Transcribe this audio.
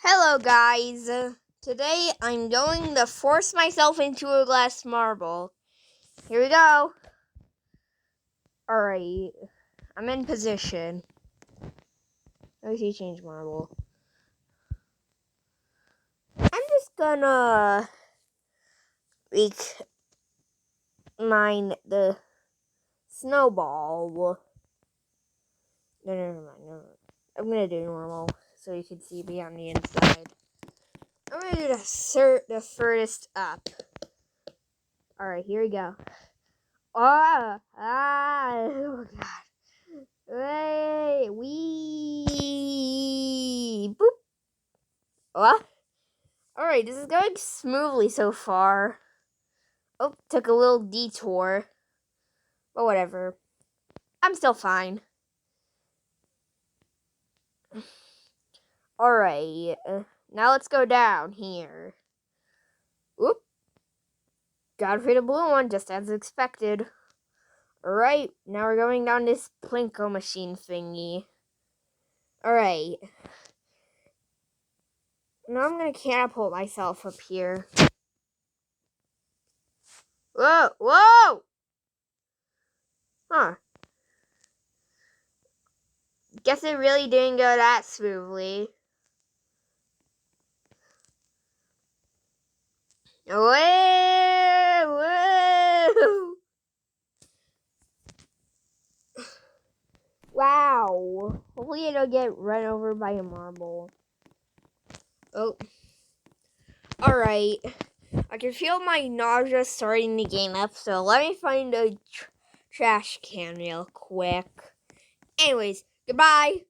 Hello guys, today I'm going to force myself into a glass marble. Here we go. Alright, I'm in position. Let me see, change marble. I'm just gonna mine the snowball. No, never mind. No. I'm gonna do normal so you can see me on the inside. I'm gonna do the furthest up. Alright, here we go. Oh god. Hey, wee, boop. What? Alright, this is going smoothly so far. Oh, took a little detour. But whatever. I'm still fine. Alright, now let's go down here. Whoop. Got rid of the blue one, just as expected. Alright, now we're going down this Plinko machine thingy. Alright. Now I'm gonna catapult myself up here. Whoa! Whoa! Huh. Guess it really didn't go that smoothly. Whoa! Whoa! Wow. Hopefully I don't get run over by a marble. Oh. Alright. I can feel my nausea starting to gain up, so let me find a trash can real quick. Anyways, goodbye.